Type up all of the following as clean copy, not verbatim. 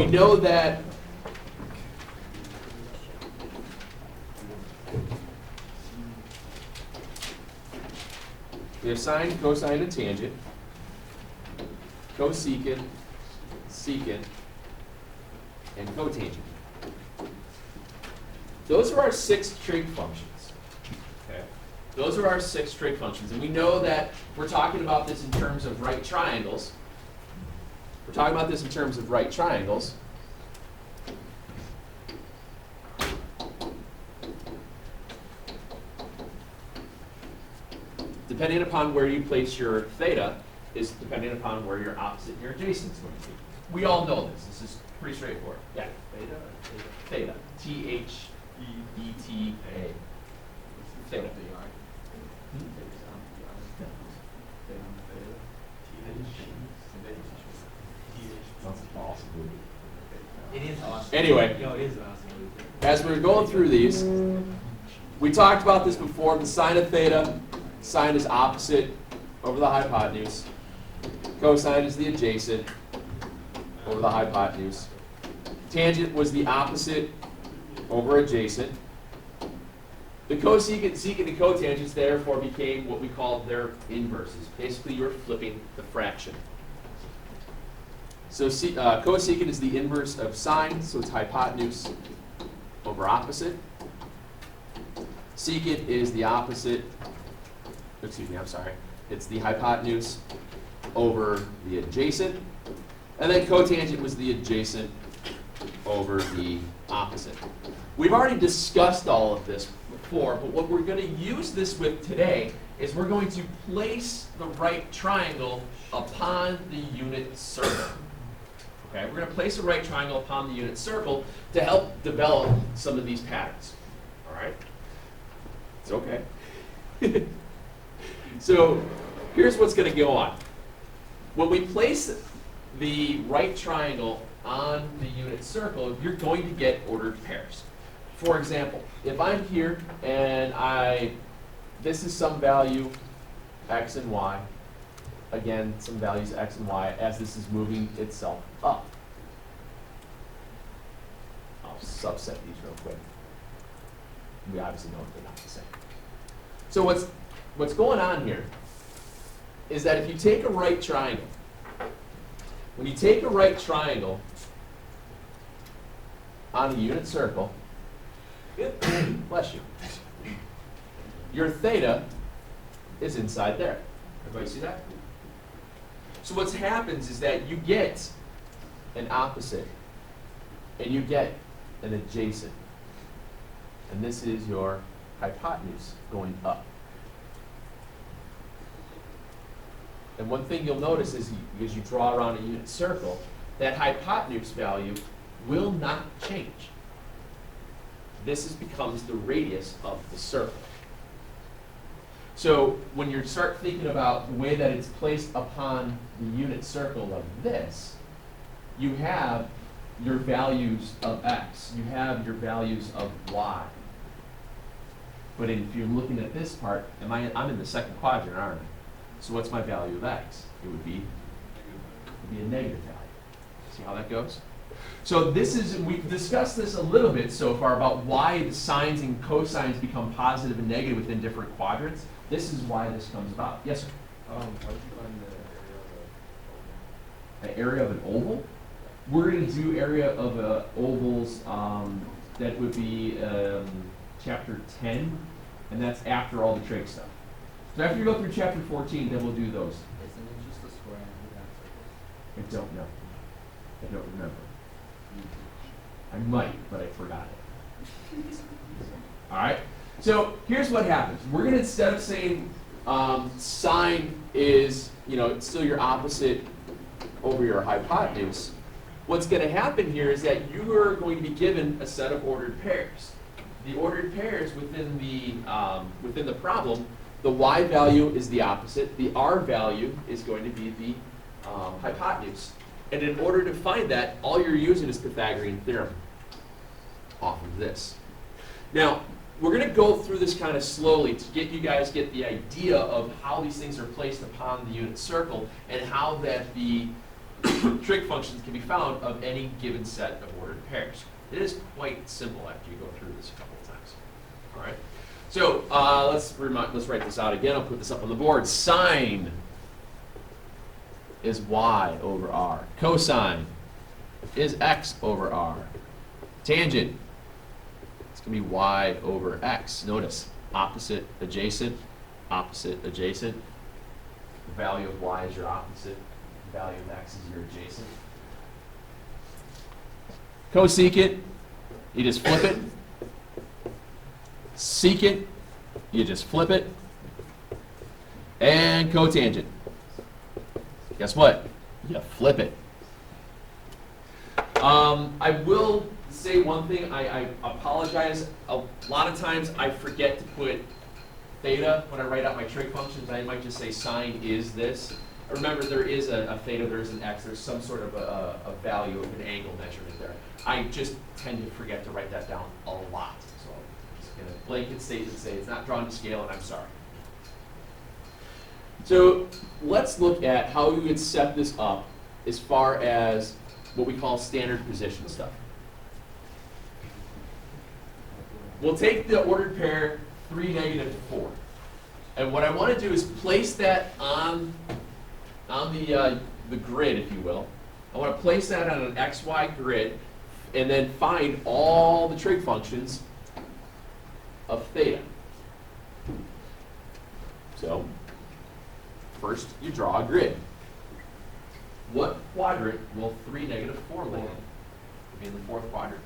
know that we have sine, cosine, and tangent, cosecant, secant, and cotangent. Those are our 6 trig functions. Okay? Those are our 6 trig functions. And we know that we're talking about this in terms of right triangles. We're talking about this in terms of right triangles. Depending upon where you place your theta is depending upon where your opposite and your adjacent is going to be. We all know this. This is pretty straightforward. Yeah. Theta or Theta. theta? T-H-E-E-T-A. Theta. It is awesome. Anyway, No, it is awesome. as we were going through these, we talked about this before. The sine of theta, sine is opposite over the hypotenuse. Cosine is the adjacent over the hypotenuse. Tangent was the opposite over adjacent. The cosecant, secant, and cotangents therefore became what we call their inverses. Basically, you're flipping the fraction. So cosecant is the inverse of sine, so it's hypotenuse over opposite. Secant is the opposite, excuse me, I'm sorry. It's the hypotenuse over the adjacent. And then cotangent was the adjacent over the opposite. We've already discussed all of this before, but what we're going to use this with today is we're going to place the right triangle upon the unit circle. Okay, we're going to place a right triangle upon the unit circle to help develop some of these patterns. All right? It's okay. So here's what's going to go on. When we place the right triangle on the unit circle, you're going to get ordered pairs. For example, if I'm here and this is some value x and y, again, some values x and y as this is moving itself up. I'll subset these real quick. We obviously know they're not the same. So what's going on here is that if you take a right triangle, when you take a right triangle on the unit circle, bless you, your theta is inside there. Everybody see that? So what happens is that you get an opposite and you get an adjacent. And this is your hypotenuse going up. And one thing you'll notice is as you draw around a unit circle, that hypotenuse value will not change. This becomes the radius of the circle. So when you start thinking about the way that it's placed upon the unit circle of this, you have your values of x, you have your values of y. But if you're looking at this part, I'm in the second quadrant, aren't I? So what's my value of x? It would be a negative value. See how that goes? So we've discussed this a little bit so far about why the sines and cosines become positive and negative within different quadrants. This is why this comes about. Yes, sir? How did you find the An area of an oval? We're going to do area of ovals, that would be chapter 10, and that's after all the trig stuff. So after you go through chapter 14, then we'll do those. Isn't it just a square and I don't know. I don't remember. I might, but I forgot it. All right? So here's what happens. We're going to, instead of saying sine is, it's still your opposite over your hypotenuse, what's going to happen here is that you are going to be given a set of ordered pairs. The ordered pairs within the problem, the y value is the opposite, the r value is going to be the hypotenuse. And in order to find that, all you're using is Pythagorean theorem off of this. Now, we're going to go through this kind of slowly to get you guys get the idea of how these things are placed upon the unit circle and how that the trig functions can be found of any given set of ordered pairs. It is quite simple after you go through this a couple of times. All right. So let's write this out again. I'll put this up on the board. Sine is y over r. Cosine is x over r. Tangent, it's going to be y over x. Notice, opposite, adjacent, opposite, adjacent. The value of y is your opposite. The value of x is your adjacent. Cosecant, you just flip it. Secant, you just flip it. And cotangent. Guess what? You flip it. I will say one thing. I apologize. A lot of times I forget to put theta when I write out my trig functions. I might just say sine is this. Remember, there is a theta, there's an x, there's some sort of a value of an angle measurement there. I just tend to forget to write that down a lot. So I'm just going to blanket statement say it's not drawn to scale, and I'm sorry. So let's look at how we would set this up as far as what we call standard position stuff. We'll take the ordered pair 3, negative 4. And what I want to do is place that on the grid, if you will. I want to place that on an XY grid and then find all the trig functions of theta. So first you draw a grid. What quadrant will 3, negative 4 land in? It'll be in the fourth quadrant.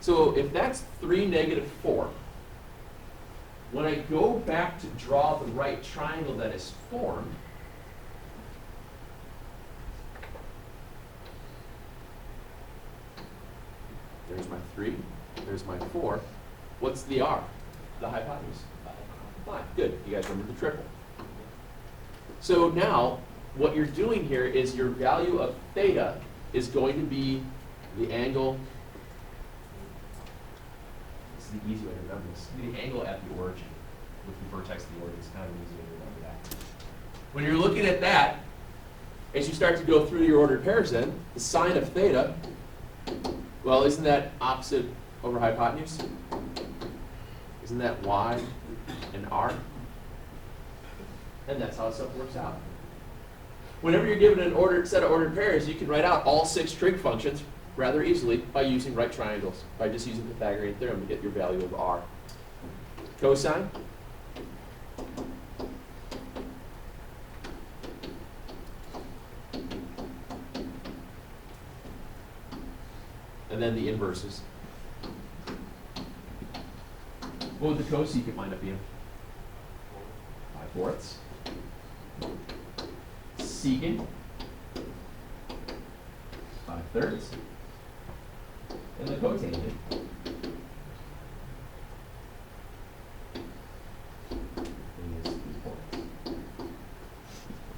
So if that's 3, negative 4, when I go back to draw the right triangle that is formed, there's my 3, there's my 4. What's the r? The hypotenuse. 5. Good. You guys remember the triple. So now, what you're doing here is your value of theta is going to be the angle. This is the easy way to remember this. The angle at the origin with the vertex of the origin is kind of an easy way to remember that. When you're looking at that, as you start to go through your ordered pairs then, the sine of theta, well, isn't that opposite over hypotenuse? Isn't that y and r? And that's how stuff works out. Whenever you're given an ordered set of ordered pairs, you can write out all 6 trig functions rather easily by using right triangles, by just using the Pythagorean theorem to get your value of r. Cosine. And then the inverses. What would the cosecant wind up being? 5/4. Secant. 5/3. And the cotangent is 3/4.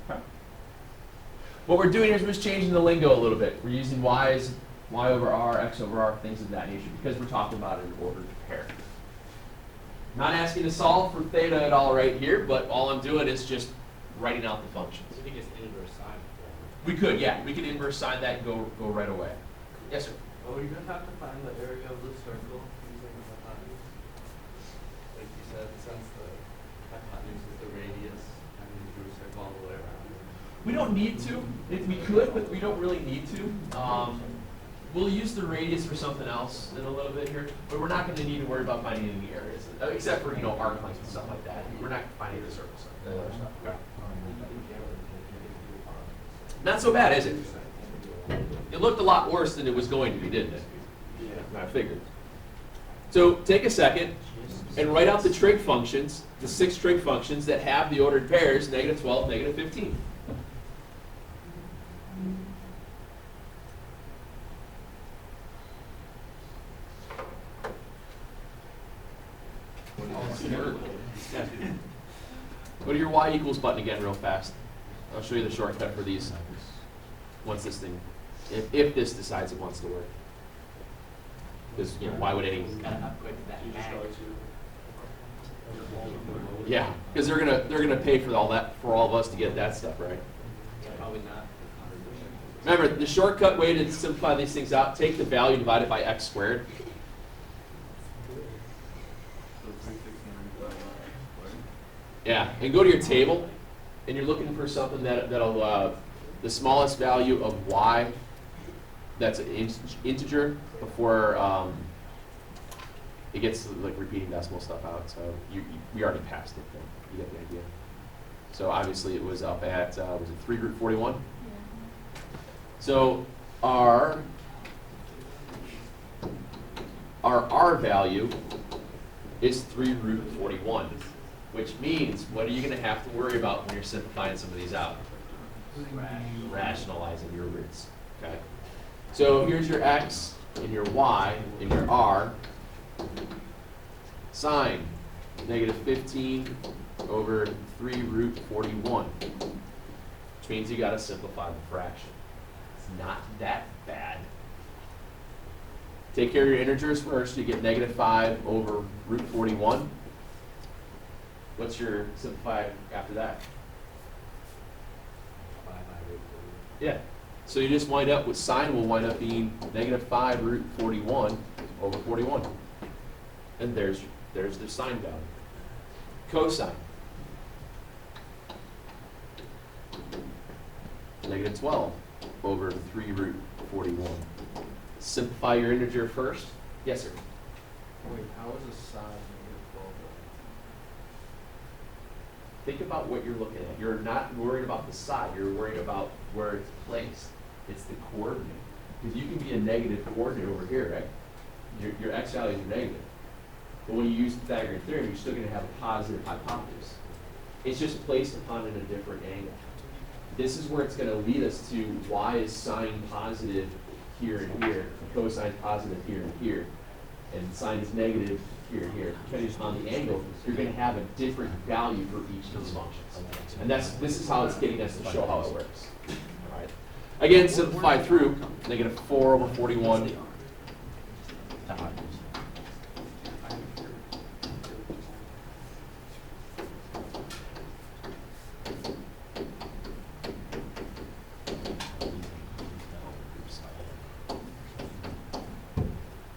Okay. What we're doing here is we're just changing the lingo a little bit. We're using y over r, x over r, things of that nature, because we're talking about an ordered pair. Not asking to solve for theta at all right here, but all I'm doing is just writing out the functions. I think it's inverse sine. We could, yeah. We could inverse sine that and go right away. Yes, sir. Oh, you're going to have to find the area of the circle using the hypotenuse. Like you said, since the hypotenuse is the radius, and you drew a circle all the way around. We don't need to. We could, but we don't really need to. We'll use the radius for something else in a little bit here, but we're not going to need to worry about finding any areas, except for, arc lengths and stuff like that. We're not finding the circles. Okay. Not so bad, is it? It looked a lot worse than it was going to be, didn't it? Yeah. I figured. So take a second and write out the trig functions, the 6 trig functions that have the ordered pairs, negative 12, negative 15. Go to your y equals button again real fast. I'll show you the shortcut for these once this thing, if this decides it wants to work. because why would any? Gotta upgrade to that You just bag. go to. Yeah, because they're gonna pay for all that for all of us to get that stuff, right? Yeah, probably not. Remember, the shortcut way to simplify these things out: take the value divided by x squared. Yeah, and go to your table, and you're looking for something that'll the smallest value of y that's an integer before it gets like repeating decimal stuff out. So we already passed it. Then you get the idea. So obviously it was up at was it 3 root 41? So our r value is 3 root 41. Which means, what are you going to have to worry about when you're simplifying some of these out? Rationalizing your roots. Okay. So here's your x and your y and your r. Sine negative 15 over 3 root 41, which means you got to simplify the fraction. It's not that bad. Take care of your integers first. You get negative 5 over root 41. What's your simplified after that? 5 by root 40. Yeah. So you just wind up with sine will wind up being negative 5 root 41 over 41. And there's the sine value. Cosine. Negative 12 over 3 root 41. Simplify your integer first. Yes, sir. Wait, how is a sine -12? Think about what you're looking at. You're not worried about the side. You're worried about where it's placed. It's the coordinate. Because you can be a negative coordinate over here, right? Your x values are negative. But when you use Pythagorean theorem, you're still going to have a positive hypotenuse. It's just placed upon at a different angle. This is where it's going to lead us to why is sine positive here and here, and cosine positive here and here, and sine is negative here and here. Depending on the angle, you're going to have a different value for each of these functions. And this is how it's getting us to show how it works. All right. Again, simplify through negative 4 over 41.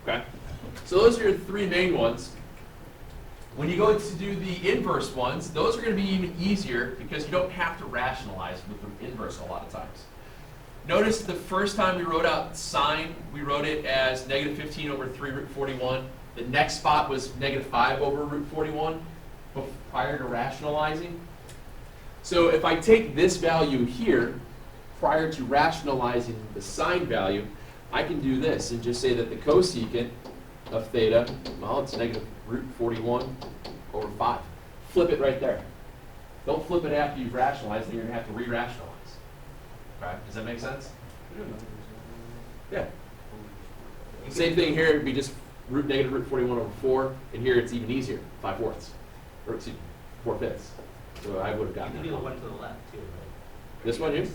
Okay. So those are your three main ones. When you go to do the inverse ones, those are going to be even easier because you don't have to rationalize with the inverse a lot of times. Notice the first time we wrote out sine, we wrote it as negative 15 over 3 root 41. The next spot was negative 5 over root 41 prior to rationalizing. So if I take this value here prior to rationalizing the sine value, I can do this and just say that the cosecant of theta, well, it's negative root 41 over 5. Flip it right there. Don't flip it after you've rationalized, then you're going to have to re-rationalize. Okay, does that make sense? Yeah. Same thing here, it'd be just negative root 41 over 4, and here it's even easier, 5/4. Or excuse me, 4/5. So I would have You gotten can that. do the one to the left too, right? This one here?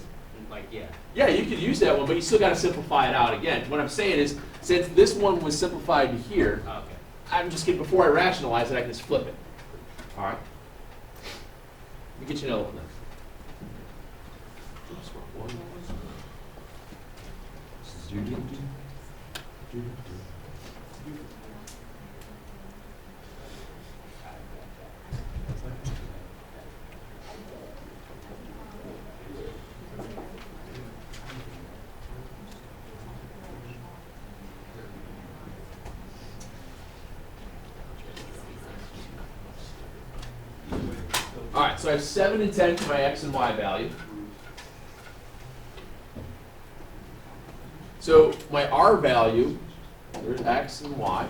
Like, yeah. Yeah, you could use that one, but you still got to simplify it out again. What I'm saying is, since this one was simplified to here, Oh, okay. I'm just kidding, before I rationalize it, I can just flip it. All right? Let me get you another one then. Oops, wrong one. All right, so I have 7 and 10 for my x and y value. So my r value, there's x and y.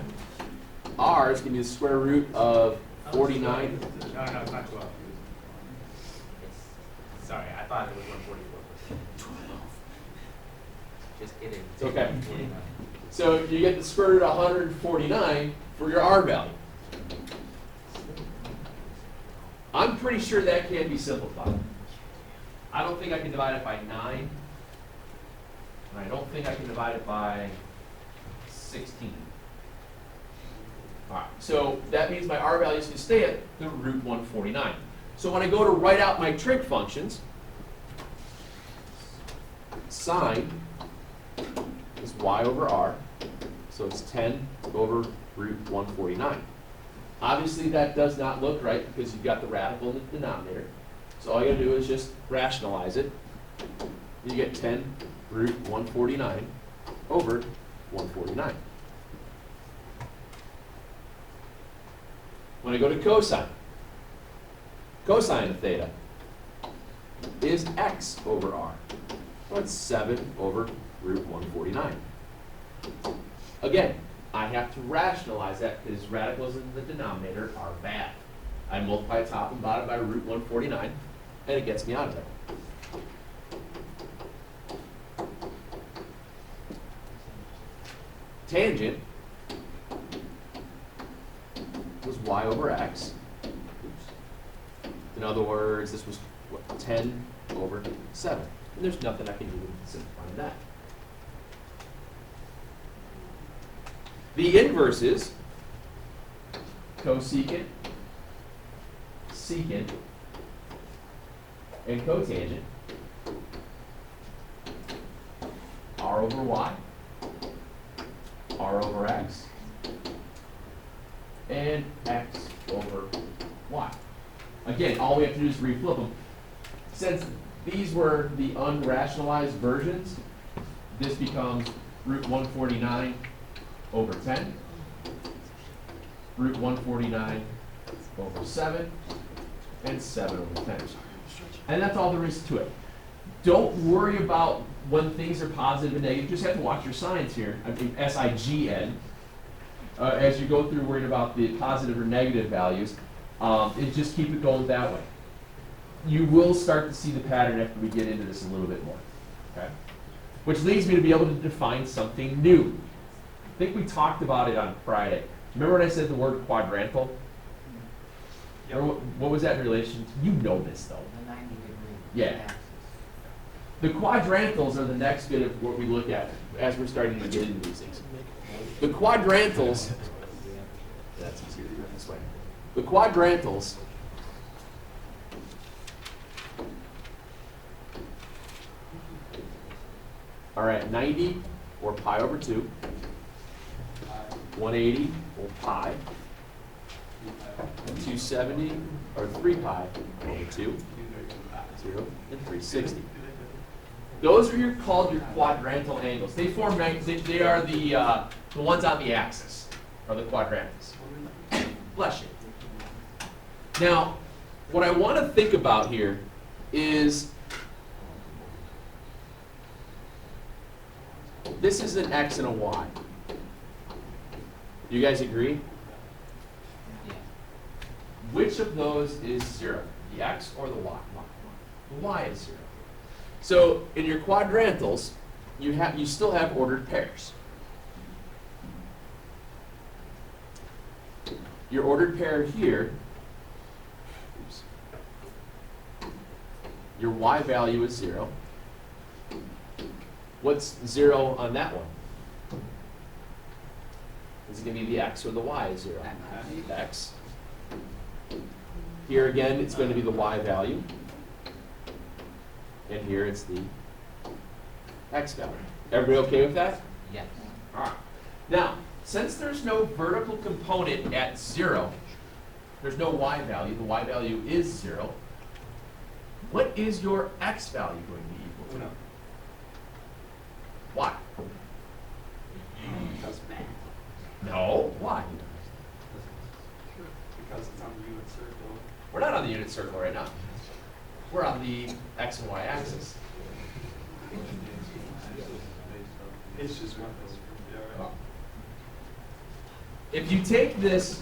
R is going to be the square root of 49. No, it's not 12. Sorry, I thought it was 144. Just kidding. Okay. Kidding. So you get the square root of 149 for your r value. I'm pretty sure that can be simplified. I don't think I can divide it by 9. And I don't think I can divide it by 16. All right, so that means my R values can stay at the root 149. So when I go to write out my trig functions, sine is y over r, so it's 10 over root 149. Obviously that does not look right because you've got the radical in the denominator. So all you gotta do is just rationalize it. You get 10 root 149 over 149. When I go to cosine of theta is x over r. So it's 7 over root 149. Again, I have to rationalize that because radicals in the denominator are bad. I multiply top and bottom by root 149, and it gets me out of there. Tangent was y over x. Oops. In other words, this was what, 10 over 7. And there's nothing I can do to simplify that. The inverse is cosecant, secant, and cotangent. R over y, R over x, and x over y. Again, all we have to do is reflip them. Since these were the unrationalized versions, this becomes root 149 over 10, root 149 over 7, and 7 over 10. And that's all there is to it. Don't worry about when things are positive and negative. You just have to watch your signs here. I mean, S-I-G-N. As you go through worrying about the positive or negative values, and just keep it going that way. You will start to see the pattern after we get into this a little bit more. Okay? Which leads me to be able to define something new. I think we talked about it on Friday. Remember when I said the word quadrantal? Yep. What was that in relation to? You know this though. The 90-degree Yeah. axis. The quadrantals are the next bit of what we look at as we're starting to get into these things. The quadrantals, that's easier to do it this way. The quadrantals are at 90 or pi over 2, 180 or pi, 270 or 3 pi over 2, 0, and 360. Those are called your quadrantal angles. They form, they are the ones on the axis, are the quadrantals. Bless you. Now, what I want to think about here is this is an x and a y. You guys agree? Yeah. Which of those is 0? The x or the y? The y is 0. So in your quadrantals, you still have ordered pairs. Your ordered pair here, oops, your y value is 0. What's 0 on that one? Is it going to be the x or the y is 0? The x. Here again, it's going to be the y value. And here it's the x value. Everybody okay with that? Yes. All right. Now, since there's no vertical component at 0, there's no y value. The y value is 0. What is your x value going to be equal to? Why? Because No. Why? it's on the unit circle. We're not on the unit circle right now. We're on the x and y axis. It's just one. If you take this,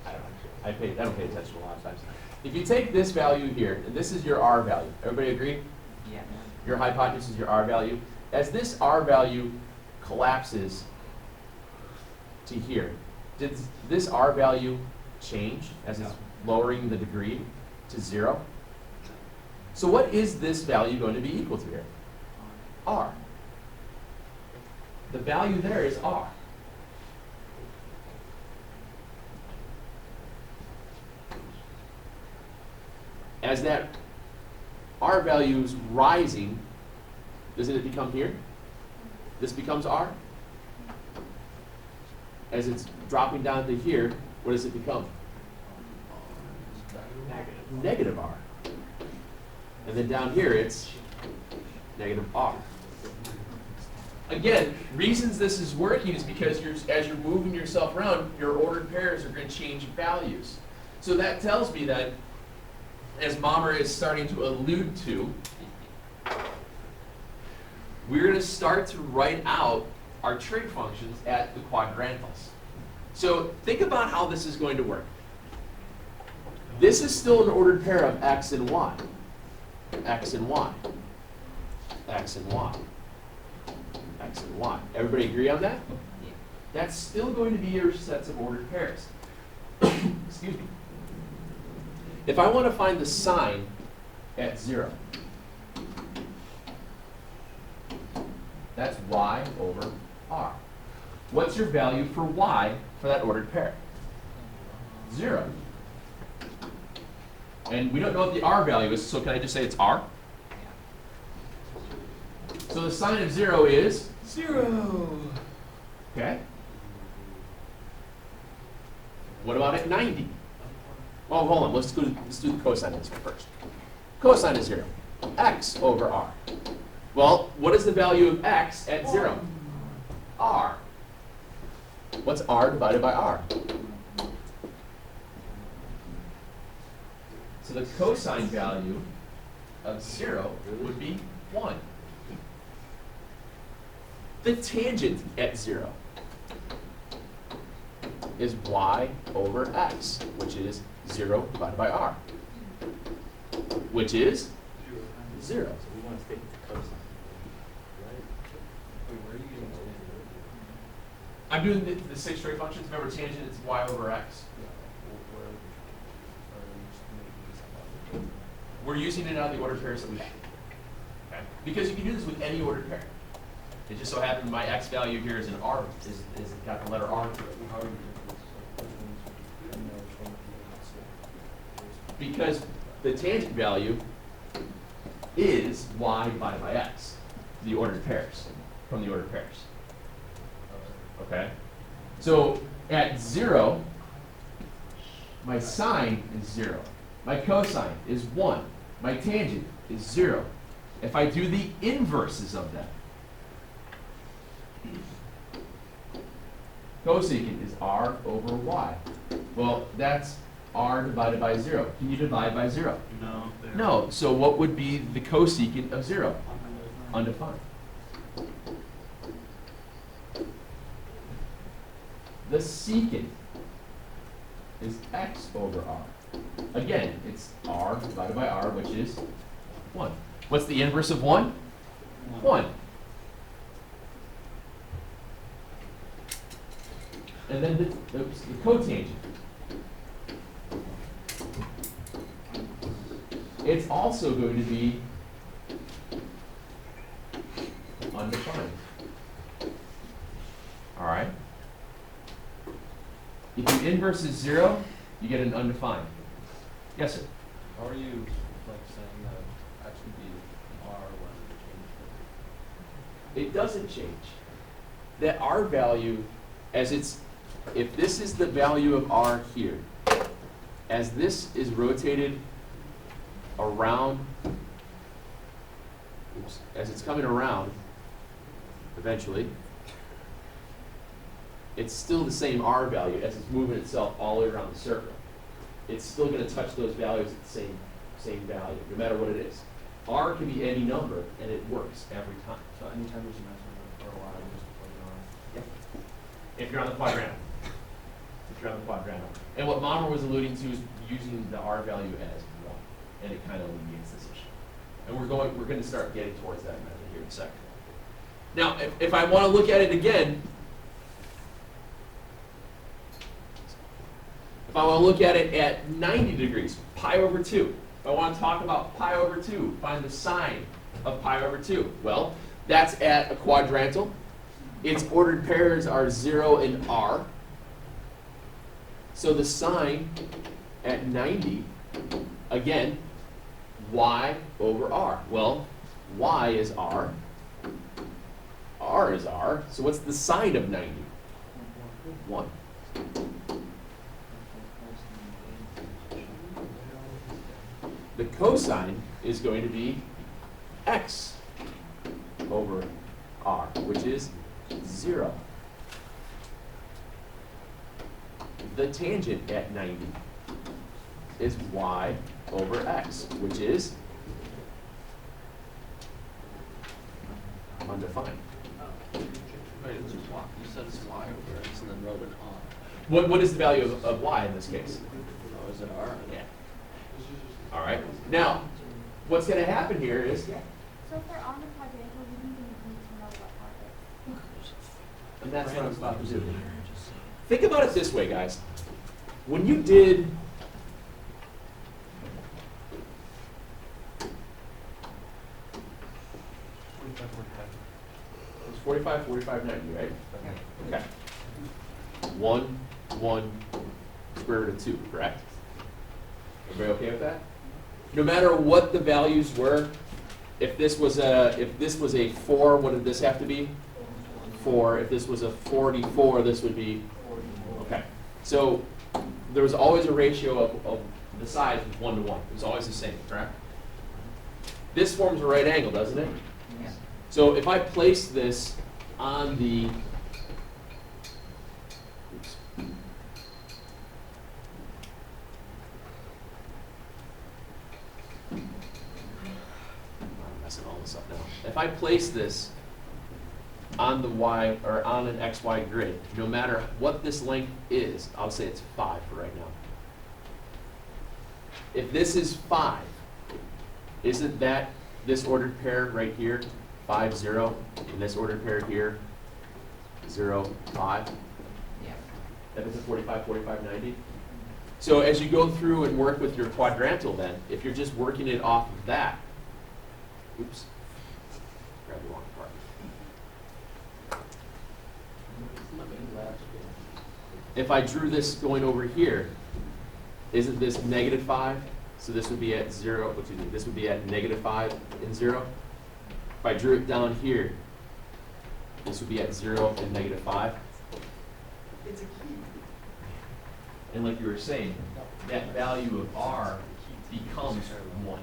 I don't pay attention a lot of times. If you take this value here, and this is your r value, everybody agree? Yeah. Your hypotenuse is your r value. As this r value collapses to here, did this r value change as it's lowering the degree to 0? So what is this value going to be equal to here? R. The value there is r. as that R value is rising, doesn't it become here? This becomes R. As it's dropping down to here, what does it become? Negative R. And then down here, it's negative R. Again, reasons this is working is because as you're moving yourself around, your ordered pairs are going to change values. So that tells me that, as Mommer is starting to allude to, we're going to start to write out our trig functions at the quadrantals. So think about how this is going to work. This is still an ordered pair of x and y. X and y. X and y. X and y. Everybody agree on that? That's still going to be your sets of ordered pairs. Excuse me. If I want to find the sign at 0, that's y over r. What's your value for y for that ordered pair? 0. And we don't know what the r value is, so can I just say it's r? So the sign of 0 is 0. Okay? What about at 90? Oh, hold on. Let's do the cosine of this one first. Cosine is 0. X over r. Well, what is the value of x at 0? R. What's r divided by r? So the cosine value of 0 would be 1. The tangent at 0 is y over x, which is 0 divided by r, which is 0. So we want to stick with the cosine. I'm doing the 6 trig functions. Remember, tangent is y over x. We're using it out of the ordered pairs that we have. Okay? Because you can do this with any ordered pair. It just so happens my x value here is an r, is got the letter r to it. Because the tangent value is y divided by x, the ordered pairs, from the ordered pairs. Okay? So at 0, my sine is 0. My cosine is 1. My tangent is 0. If I do the inverses of that, cosecant is r over y. Well, that's r divided by 0. Can you divide by 0? No. No. So what would be the cosecant of 0? Undefined. The secant is x over r. Again, it's r divided by r, which is 1. What's the inverse of 1? 1. And then the cotangent. It's also going to be undefined. All right? If you inverse is 0, you get an undefined. Yes, sir? How are you like saying that x would be r when we change It doesn't change. That r value, as it's, if this is the value of r here, as this is rotated around, oops, as it's coming around, eventually, it's still the same r value as it's moving itself all the way around the circle. It's still going to touch those values at the same value, no matter what it is. R can be any number, and it works every time. So anytime there's a measurement for a while, you just plug it on. Yeah. If you're on the quadrantal. If you're on the quadrantal. And what Mommer was alluding to is using the R value as 1, and it kind of alleviates this issue. And we're going to start getting towards that method here in a second. Now, if I want to look at it again, if I want to look at it at 90 degrees, pi over 2. If I want to talk about pi over 2, find the sine of pi over 2. Well, that's at a quadrantal. Its ordered pairs are 0 and r. So the sine at 90, again, y over r. Well, y is r is r, so what's the sine of 90? 1. The cosine is going to be x over r, which is 0. The tangent at 90 is y over x, which is undefined. Wait, it's y. You said it's y over x and then wrote an r. What is the value of y in this case? Oh, is it r? Yeah. All right. Now, what's going to happen here is, So if they're on the quadrangle, we don't even need to know what part it and that's what I'm about to do. Think about it this way, guys. When you did it was 45, 45, 90, right? Okay. 1, 1, square root of 2, correct? Everybody okay with that? No matter what the values were, if this was a 4, what did this have to be? 4. If this was a 44, this would be, okay. So there was always a ratio of the size was 1 to 1. It was always the same, correct? This forms a right angle, doesn't it? Yeah. So if I place this on the, oops. I'm messing all this up now. If I place this on the y or on an xy grid, no matter what this length is, I'll say it's 5 for right now. If this is 5, isn't that this ordered pair right here, 5, 0, and this ordered pair here, 0, 5? Yeah. That is a 45, 45, 90. So as you go through and work with your quadrantal then, if you're just working it off of that, oops, grab the wrong part. If I drew this going over here, isn't this negative 5? So this would be at 0, excuse me, this would be at negative 5 and 0. If I drew it down here, this would be at 0 and negative 5. It's a key. And like you were saying, that value of r becomes 1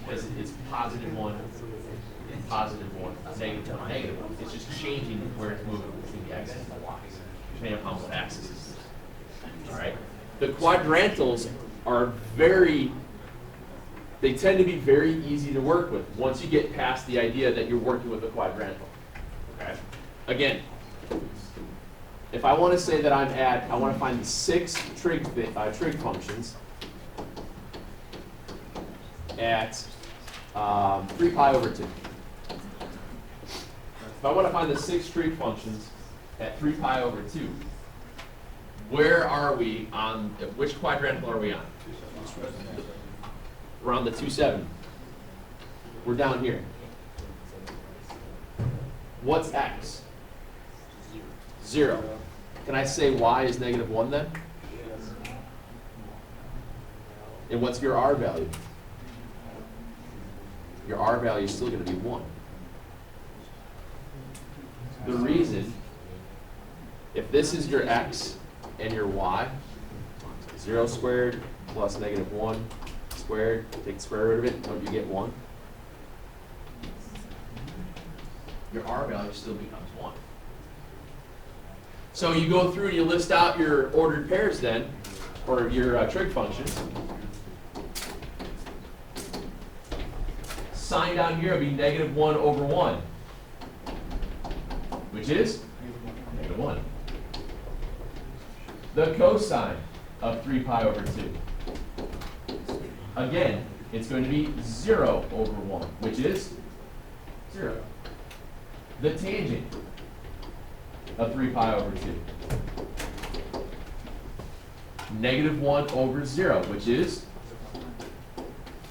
because it's positive 1, positive 1, negative 1, negative 1. It's just changing where it's moving between the x and the y, depending upon what axis it is. All right? The quadrantals are they tend to be very easy to work with once you get past the idea that you're working with a quadrantal. Okay? Again, if I want to say that I want to find the 6 trig functions at 3 pi over 2. If I want to find the 6 trig functions at 3 pi over 2, where are we on, which quadrantal are we on? We're on the 2, 7. We're down here. What's x? 0. Can I say y is negative 1 then? And what's your r value? Your r value is still going to be 1. The reason, if this is your x and your y, 0 squared plus negative 1 squared, take the square root of it, don't you get 1? Your r value still becomes 1. So you go through and you list out your ordered pairs then, or your trig functions. Sign down here will be negative 1 over 1, which is negative 1. The cosine of 3 pi over 2. Again, it's going to be 0 over 1, which is 0. The tangent of 3 pi over 2. Negative 1 over 0, which is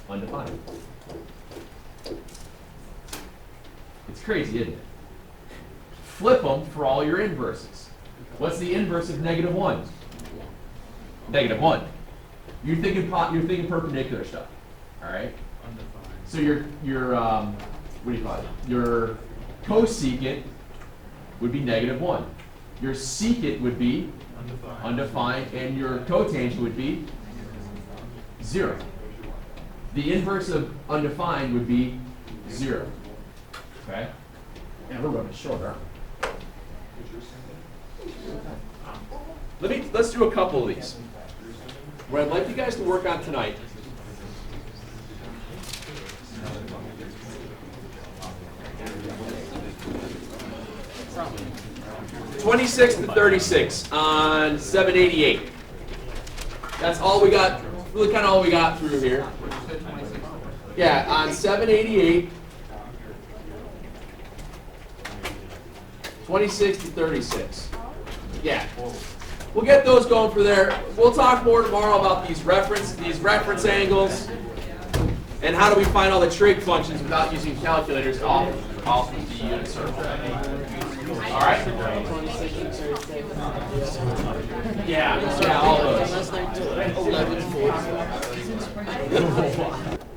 undefined. It's crazy, isn't it? Flip them for all your inverses. What's the inverse of negative 1? Negative 1. You're thinking perpendicular stuff, all right? So your what do you call it? Your cosecant would be -1. Your secant would be undefined, and your cotangent would be 0. The inverse of undefined would be 0. Okay? And we're running short, aren't we? Let's do a couple of these. What I'd like you guys to work on tonight. (26 to 36) on 788. That's all we got. Really, kind of all we got through here. Yeah, on 788. 26 to 36. Yeah. We'll get those going for there. We'll talk more tomorrow about these reference angles, and how do we find all the trig functions without using calculators off of the unit circle. All right? Yeah, all those.